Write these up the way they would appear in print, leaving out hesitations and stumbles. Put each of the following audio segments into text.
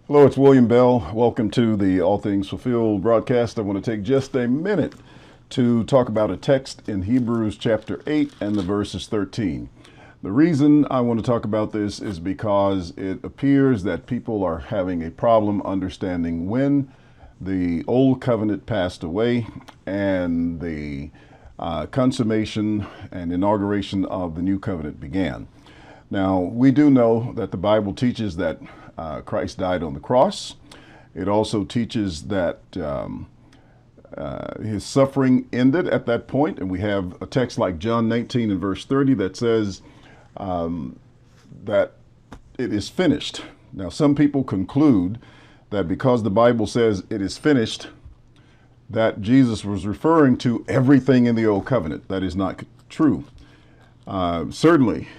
Hello, it's William Bell. Welcome to the All Things Fulfilled broadcast. I want to take just a minute to talk about a text in Hebrews chapter 8 and the verses 13. The reason I want to talk about this is because it appears that people are having a problem understanding when the old covenant passed away and the consummation and inauguration of the new covenant began. Now, we do know that the Bible teaches that Christ died on the cross. It also teaches that his suffering ended at that point, and we have a text like John 19 and verse 30 that says that it is finished. Now, some people conclude that because the Bible says it is finished, that Jesus was referring to everything in the old covenant. That is not true. Certainly,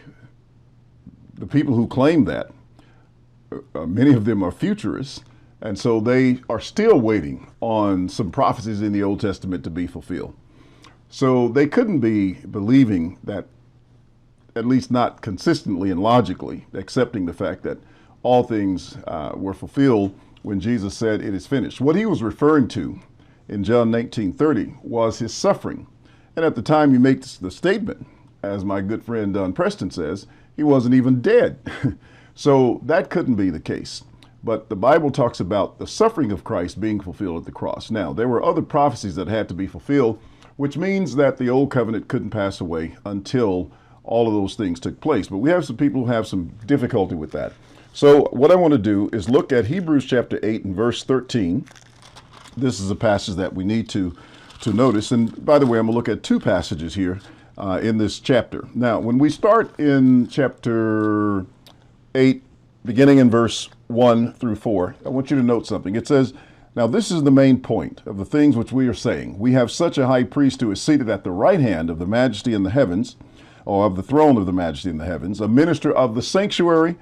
the people who claim that, many of them are futurists, and so they are still waiting on some prophecies in the Old Testament to be fulfilled. So they couldn't be believing that, at least not consistently and logically, accepting the fact that all things were fulfilled when Jesus said it is finished. What he was referring to in John 19:30 was his suffering. And at the time he makes the statement, as my good friend Don Preston says, he wasn't even dead. So that couldn't be the case. But the Bible talks about the suffering of Christ being fulfilled at the cross. Now, there were other prophecies that had to be fulfilled, which means that the old covenant couldn't pass away until all of those things took place. But we have some people who have some difficulty with that. So what I want to do is look at Hebrews chapter 8 and verse 13. This is a passage that we need to notice. And by the way, I'm going to look at two passages here in this chapter. Now, when we start in chapter 8, beginning in verse 1 through 4, I want you to note something. It says, "Now this is the main point of the things which we are saying. We have such a high priest who is seated at the right hand of the majesty in the heavens, or of the throne of the majesty in the heavens, a minister of the sanctuary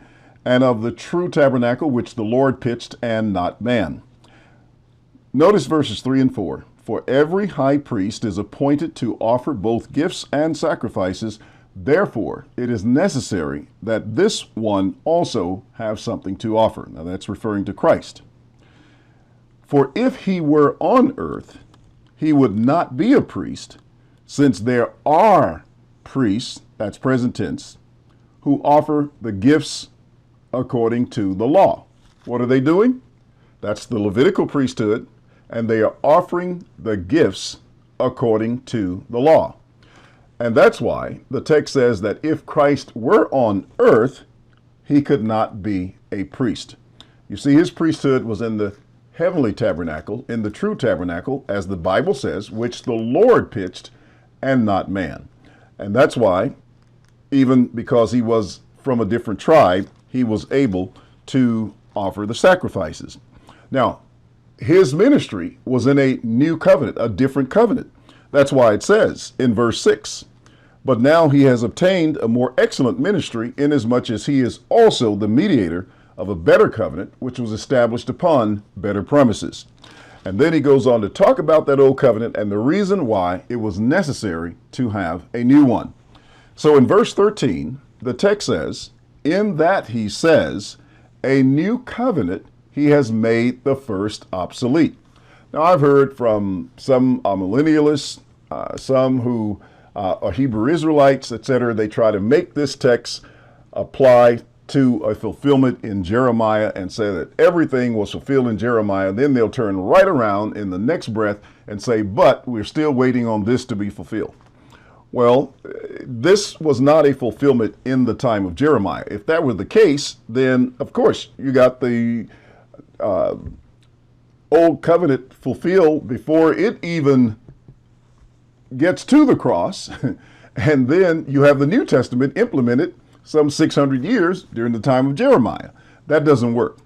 and of the true tabernacle which the Lord pitched and not man." Notice verses 3 and 4. "For every high priest is appointed to offer both gifts and sacrifices. Therefore, it is necessary that this one also have something to offer." Now that's referring to Christ. "For if he were on earth, he would not be a priest, since there are priests," that's present tense, "who offer the gifts according to the law." What are they doing? That's the Levitical priesthood, and they are offering the gifts according to the law. And that's why the text says that if Christ were on earth, he could not be a priest. You see, his priesthood was in the heavenly tabernacle, in the true tabernacle, as the Bible says, which the Lord pitched and not man. And that's why, even because he was from a different tribe, he was able to offer the sacrifices. Now, his ministry was in a new covenant, a different covenant. That's why it says in verse 6, "But now he has obtained a more excellent ministry, inasmuch as he is also the mediator of a better covenant, which was established upon better premises." And then he goes on to talk about that old covenant and the reason why it was necessary to have a new one. So in verse 13, the text says, "In that he says, a new covenant he has made the first obsolete." Now, I've heard from some millennialists, some who are Hebrew Israelites, etc. They try to make this text apply to a fulfillment in Jeremiah and say that everything was fulfilled in Jeremiah. Then they'll turn right around in the next breath and say, but we're still waiting on this to be fulfilled. Well, this was not a fulfillment in the time of Jeremiah. If that were the case, then of course you got the old covenant fulfilled before it even gets to the cross, and then you have the New Testament implemented some 600 years during the time of Jeremiah. That doesn't work.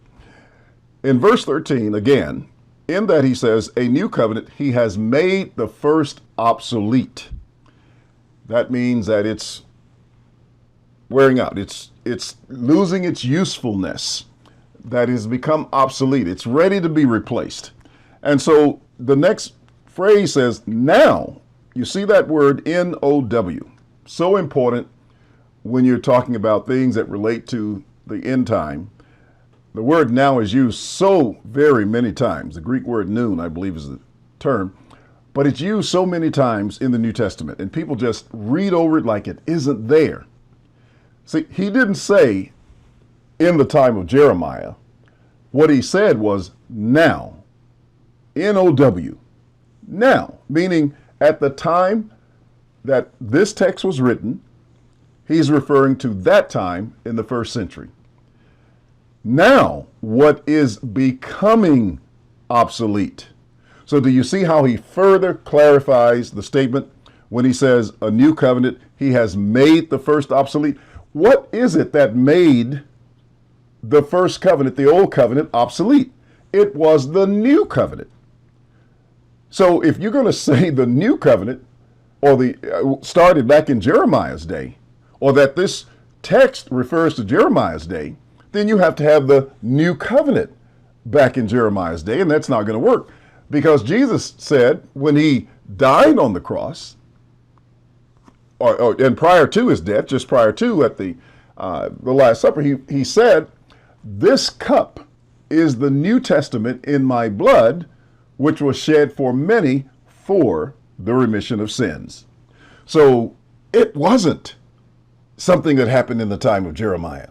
In verse 13, again, in that he says, a new covenant, he has made the first obsolete. That means that it's wearing out. It's losing its usefulness. That has become obsolete. It's ready to be replaced. And so the next phrase says, now. You see that word N-O-W. So important when you're talking about things that relate to the end time. the word now is used so very many times. The Greek word noon, I believe, is the term, but it's used so many times in the New Testament, and people just read over it like it isn't there. See, he didn't say in the time of Jeremiah. What he said was now, N-O-W, now, meaning at the time that this text was written, he's referring to that time in the first century. Now, what is becoming obsolete? So do you see how he further clarifies the statement when he says a new covenant, he has made the first obsolete? What is it that made the first covenant, the old covenant, obsolete? It was the new covenant. So if you're going to say the new covenant, or the started back in Jeremiah's day, or that this text refers to Jeremiah's day, then you have to have the new covenant back in Jeremiah's day, and that's not going to work. Because Jesus said when he died on the cross, and prior to his death, just prior to at the Last Supper, he said, "This cup is the New Testament in my blood, which was shed for many for the remission of sins." So it wasn't something that happened in the time of Jeremiah.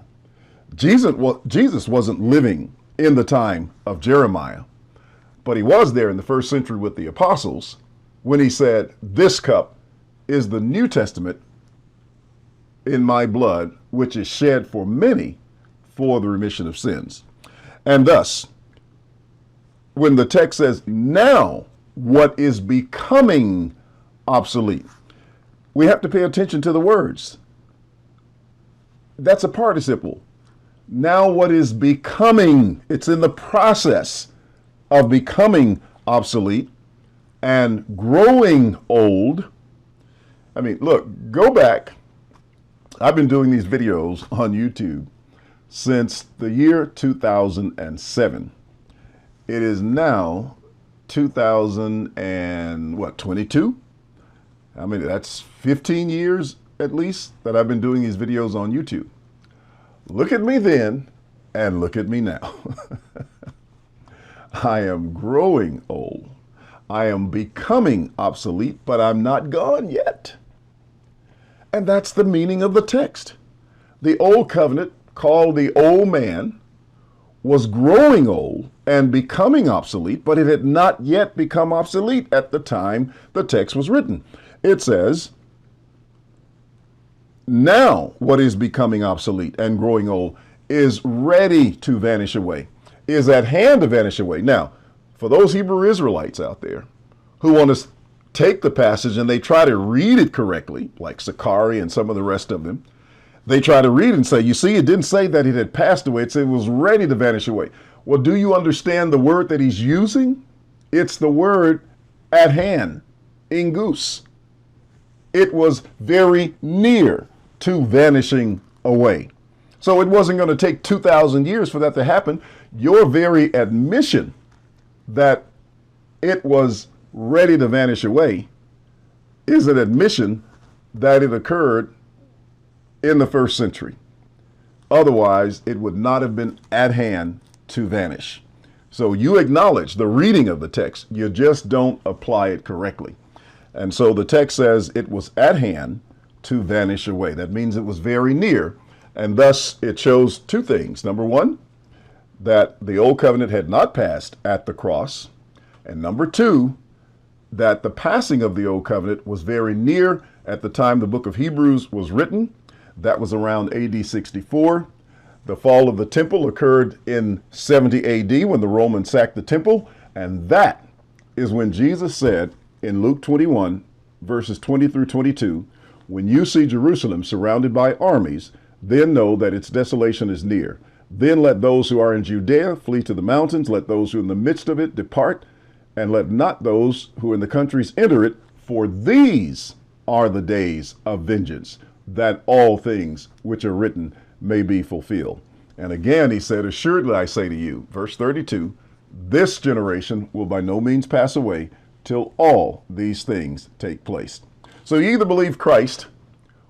Jesus wasn't living in the time of Jeremiah, but he was there in the first century with the apostles when he said, "This cup is the New Testament in my blood, which is shed for many for the remission of sins." And thus, when the text says, now what is becoming obsolete, we have to pay attention to the words. That's a participle. Now what is becoming, it's in the process of becoming obsolete and growing old. I mean, look, go back. I've been doing these videos on YouTube since the year 2007. It is now 2022. I mean, that's 15 years at least that I've been doing these videos on YouTube. Look at me then and look at me now. I am growing old. I am becoming obsolete, but I'm not gone yet. And that's the meaning of the text. The old covenant, called the old man, was growing old and becoming obsolete, but it had not yet become obsolete at the time the text was written. It says, now what is becoming obsolete and growing old is ready to vanish away, is at hand to vanish away. Now, for those Hebrew Israelites out there who want to take the passage and they try to read it correctly, like Sakari and some of the rest of them, they try to read and say, you see, it didn't say that it had passed away. It said it was ready to vanish away. Well, do you understand the word that he's using? It's the word at hand, ingus. It was very near to vanishing away. So it wasn't going to take 2,000 years for that to happen. Your very admission that it was ready to vanish away is an admission that it occurred in the first century. Otherwise, it would not have been at hand to vanish. So you acknowledge the reading of the text, you just don't apply it correctly. And so the text says it was at hand to vanish away. That means it was very near. And thus it shows two things. Number one, that the old covenant had not passed at the cross. And number two, that the passing of the old covenant was very near at the time the book of Hebrews was written. That was around AD 64. The fall of the temple occurred in 70 AD when the Romans sacked the temple. And that is when Jesus said in Luke 21, verses 20 through 22, when you see Jerusalem surrounded by armies, then know that its desolation is near. Then let those who are in Judea flee to the mountains. Let those who are in the midst of it depart. And let not those who are in the countries enter it, for these are the days of vengeance, that all things which are written may be fulfilled. And again, he said, assuredly I say to you, verse 32, this generation will by no means pass away till all these things take place. So you either believe Christ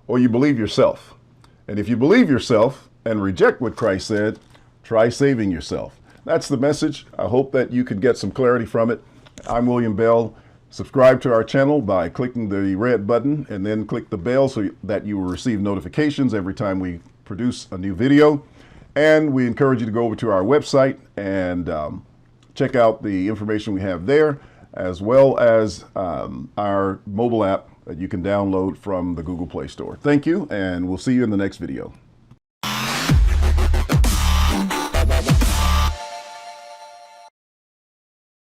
or you believe yourself. And if you believe yourself and reject what Christ said, Try saving yourself. That's the message. I hope that you could get some clarity from it. I'm William Bell. Subscribe to our channel by clicking the red button and then click the bell so that you will receive notifications every time we produce a new video. And we encourage you to go over to our website and check out the information we have there, as well as our mobile app that you can download from the Google Play Store. Thank you, and we'll see you in the next video.